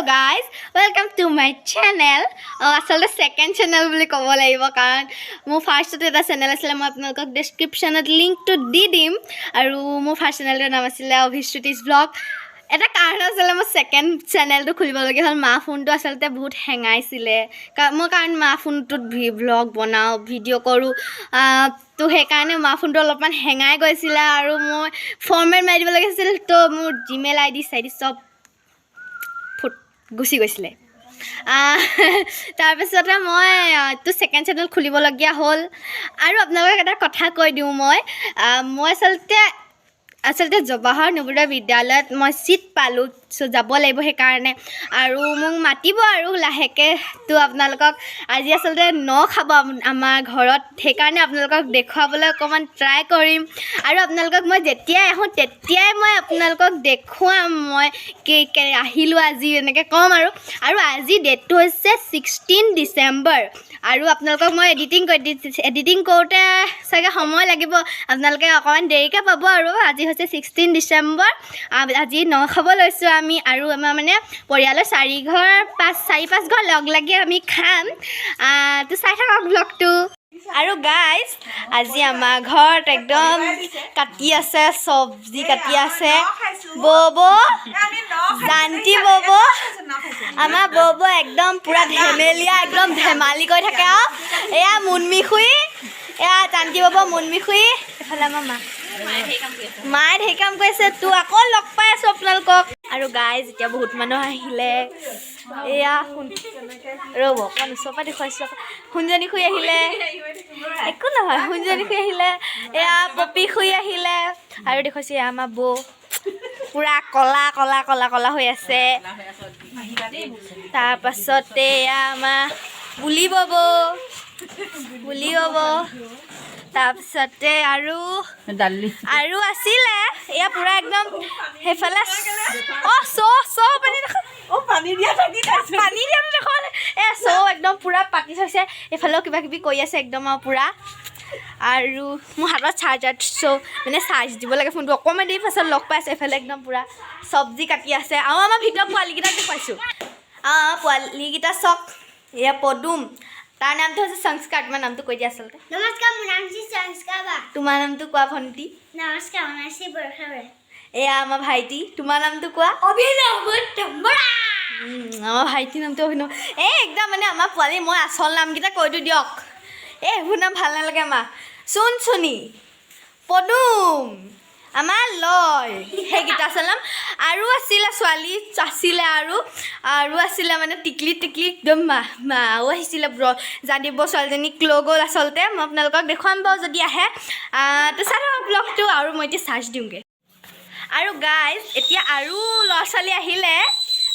guys, welcome to my channel. Asal second channel boli kobo laibo karon mo first to eta channel asile mo apnalok description at link to di dim aru mo first channel er naam asile Abhishrutis vlog. এটা কারণ আসলে মই second চ্যানেলটো খুলিব লগা হল মা ফোনটো আসলতে বহুত হেঙাইছিলে মই কাৰণ মা ফোনটোত ভ্লগ বনাও ভিডিও কৰো তো সেইকাৰণে মা ফোনটো অলপমান হেঙাই গৈছিলে আৰু মই ফৰ্মেট মাৰি দিব লগা আছিল তো মোৰ জিমেইল আইডি সাইডি সব ফুট গুছি গৈছিলে তাৰপিছতে মই তো সেকেন্ড চ্যানেল খুলিব লগা হল আৰু আপোনালোকক এটা কথা কৈ দিও মই আসলতে জৱাহৰ নৱোদয় বিদ্যালয়ত মই সিট পালো সো যাব লাগিব হে কাৰণে আৰু মোক মাতিব আৰু লাহেকে তো আপোনালোকক আজি আসলতে খাব আমাৰ ঘৰত হে কাৰণে আপোনালোকক দেখুৱাবলৈ অকমান ট্ৰাই কৰিম আৰু আপোনালোকক মই যেতিয়া আহো তেতিয়াই মই আপোনালোকক দেখুৱাম মই কে আহিলো আজি এনেকে কম আৰু আজি ডেটটো হৈছে 16 ডিসেম্বৰ আৰু আপোনালোকক মই এডিটিং কৰোতে সাগে সময় লাগিব আপোনালোকে অকমান দেৰিকে পাব আৰু আজি হৈছে 16 ডিসেম্বৰ আজি খাব লৈছো আমি আৰু আমাৰ মানে পৰিয়ালৰ 4-5 ঘৰ লগ লাগি আমি খাম তো চাই থাকক ব্লগটো আৰু গাইস আজি আমাৰ ঘৰত একদম কাটি আছে সবজি কাটি আছে ববো জানটি ববো আমাৰ ববো একদম পুৰা ধেমেলিয়া একদম ধেমালি কৰি থাকে এয়া মুনমিখুই এয়া জানটি ববো মুনমিখুই এফালে আমাৰ মায়ে ঢেৰ কাম কৰিছে তো আকৌ লগ পাই আছো আপোনালোকক আৰু গাইজ এতিয়া বহুত মানুহ আহিলে এয়া ৰ'ব অকণ ওচৰৰ পৰা দেখুৱাইছো শুনজনী খুই আহিলে একো নহয় শুনজনী খুই আহিলে এয়া পপি খুই আহিলে আৰু দেখুৱাইছো এয়া আমাৰ বৌ পুৰা কলা কলা কলা কলা হৈ আছে তাৰপাছতে এয়া আমাৰ বুলি বব তাৰপিছতে আৰু আছিলে এয়া পুৰা একদম হেফালে পানী দিয়া দেখো একদম পুৰা পাতি থৈছে এফালেও কিবা কিবি কৈ আছে একদম পুৰা আৰু মোৰ হাতত চাৰ্জাৰ মানে চাৰ্জ দিব লাগে ফোনটো অকণমান দেৰি পাছত লগ পাই আছে এফালে একদম পুৰা চব্জি কাটি আছে আৰু আমাৰ ভিতৰত পোৱালীকেইটা দেখুৱাইছোঁ পোৱালীকেইটা চক এয়া পদুম তাৰ নামটো হৈছে সংস্কাৰ তোমাৰ নামটো কৈ দিয়া আচলতে নমস্কাৰ মোৰ নাম হৈছে সংস্কাৰ বা তোমাৰ নামটো কোৱা ভণ্টি নমস্কাৰ মোৰ নাম হৈছে বৰখাবে এয়া আমাৰ ভাইটি তোমাৰ নামটো কোৱা অভিনৱ আমাৰ ভাইটিৰ নামটো অভিনৱ একদম মানে আমাৰ পোৱালি মই আচল নামকেইটা কৈ দিওঁ দিয়ক এইবোৰ নাম ভাল নালাগে আমাৰ চুনচুনি পদুম আমাৰ লয় সেইকেইটা আচলম আৰু আছিলে ছোৱালী আছিলে আৰু আছিলে মানে টিকলি একদম মাও আহিছিলে জানিব ছোৱালীজনী ক্ল' গ'ল আচলতে মই আপোনালোকক দেখুৱাম বাৰু যদি আহে তো চাই থাকক ব্লগটো আৰু মই এতিয়া চাৰ্জ দিওঁগৈ আৰু গাইজ এতিয়া আৰু ল'ৰা ছোৱালী আহিলে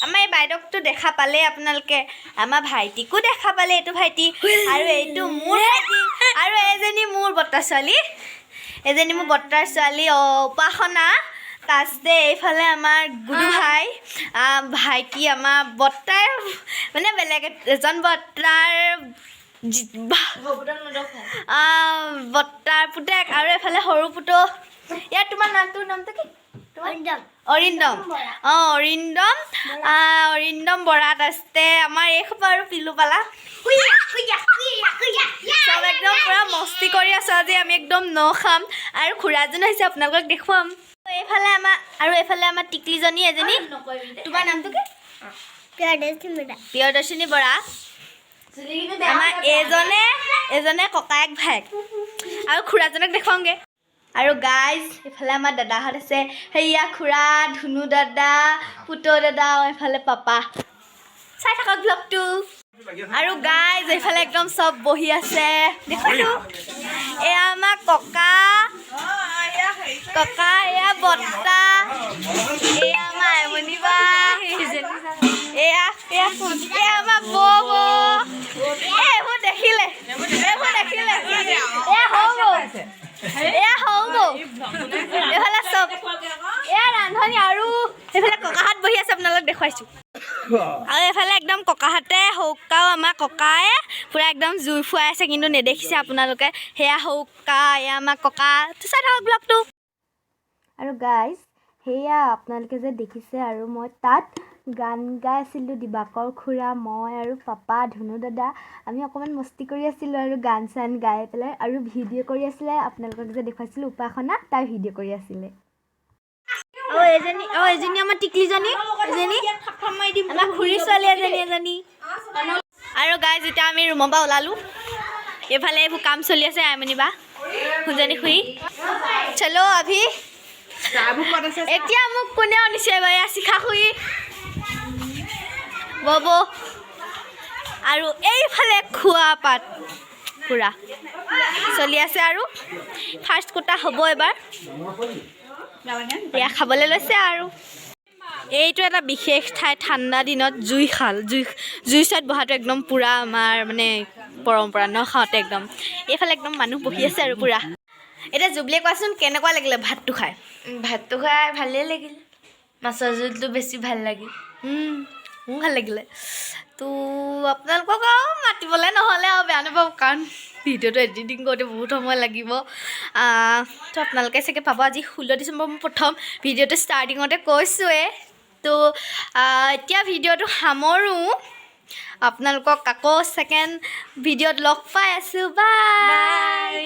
আমাৰ এই বাইদেউকটো দেখা পালে আপোনালোকে আমাৰ ভাইটিকো দেখা পালে এইটো ভাইটি আৰু এইটো মোৰ ভাইটি আৰু এজনী মোৰ বৰ্তাৰ ছোৱালী উপাসনা তাৰপিছতে এইফালে আমাৰ গুৰু ভাইটি আমাৰ বৰ্তাৰ মানে বেলেগ এজন বৰ্তাৰ পুতেক আৰু এইফালে সৰু পুতো ইয়াত তোমাৰ নামটো কি অৰিন্দম অৰিন্দম বৰা তাৰপিছতে আমাৰ এইসোপা আৰু পিলু পালা চব একদম পুৰা মস্তি কৰি আছো আজি আমি একদম খাম আৰু খুৰাজন আহিছে আপোনালোকক দেখুৱাম এইফালে আমাৰ টিকলিজনী এজনী তোমাৰ নামটো কি প্ৰিয়দৰ্শিনী বৰা আমাৰ এজনে ককায়েক ভাইক আৰু খুৰাজনক দেখুৱাওঁগে আৰু গাইজ এইফালে আমাৰ দাদাহঁত আছে সেয়া খুৰা ধুনু দাদা পুতো দাদা এইফালে পাপা চাই থাকক ব্লগটো আৰু গাইজ এইফালে একদম চব বহি আছে দেখুৱাইছো এয়া আমাৰ ককা এয়া বৰ্তা এয়া আমাৰ আইমণি বা এয়া আমাৰ বৌ এইবোৰ দেখিলে এয়া হব এইফালে চব এয়া ৰান্ধনি আৰু এইফালে ককাহাত বহি আছে আপোনালোক দেখুৱাইছোঁ আৰু এইফালে একদম ককাহাতে সৌকাও আমাৰ ককাই পুৰা একদম জুই ফুৱাই আছে কিন্তু নেদেখিছে আপোনালোকে সেয়া সৌকা এয়া আমাৰ ককা চাই থাকক ব্লগটো আৰু গাইজ সেয়া আপোনালোকে যে দেখিছে আৰু মই তাত গান গাই আছিলোঁ দিবাকৰ খুৰা মই আৰু পাপা ধুনু দাদা আমি অকণমান মস্তি কৰি আছিলোঁ আৰু গান চান গাই পেলাই আৰু ভিডিঅ' কৰি আছিলে আপোনালোকক যে দেখুৱাইছিলোঁ উপাসনা তাই ভিডিঅ' কৰি আছিলে এজনী আমাৰ টিকলিজনী আমাৰ খুৰী ছোৱালী এজনী আৰু গাই যেতিয়া আমি ৰুমৰ পৰা ওলালোঁ এইফালে এইবোৰ কাম চলি আছে আইমণি বা সুজনী খুৰী চলো আভি এতিয়া মোক কোনে আনিছে বাৰু শিখা খুৰী বব আৰু এইফালে খোৱা পাত পুৰা চলি আছে আৰু ফাৰ্ষ্ট কোটা হ'ব এবাৰ এয়া খাবলৈ লৈছে আৰু এইটো এটা বিশেষ ঠাই ঠাণ্ডা দিনত জুইশাল জুই চাইত বহাটো একদম পুৰা আমাৰ মানে পৰম্পৰা ন খাওঁতে একদম এইফালে একদম মানুহ বহি আছে আৰু পুৰা এতিয়া জুবলিয়ে কোৱাচোন কেনেকুৱা লাগিলে ভাতটো খাই ভালেই লাগিল মাছৰ জোলটো বেছি ভাল লাগিল মোৰ ভাল লাগিলে তো আপোনালোকক আৰু মাতিবলৈ নহ'লে আৰু বেয়া নাপাব কাৰণ ভিডিঅ'টো এডিটিং কৰোঁতে বহুত সময় লাগিব তো আপোনালোকে চাগে পাব আজি 16 ডিচেম্বৰ মই প্ৰথম ভিডিঅ'টো ষ্টাৰ্টিঙতে কৈছোঁৱে তো এতিয়া ভিডিঅ'টো সামৰোঁ আপোনালোকক আকৌ ছেকেণ্ড ভিডিঅ'ত লগ পাই আছোঁ বাই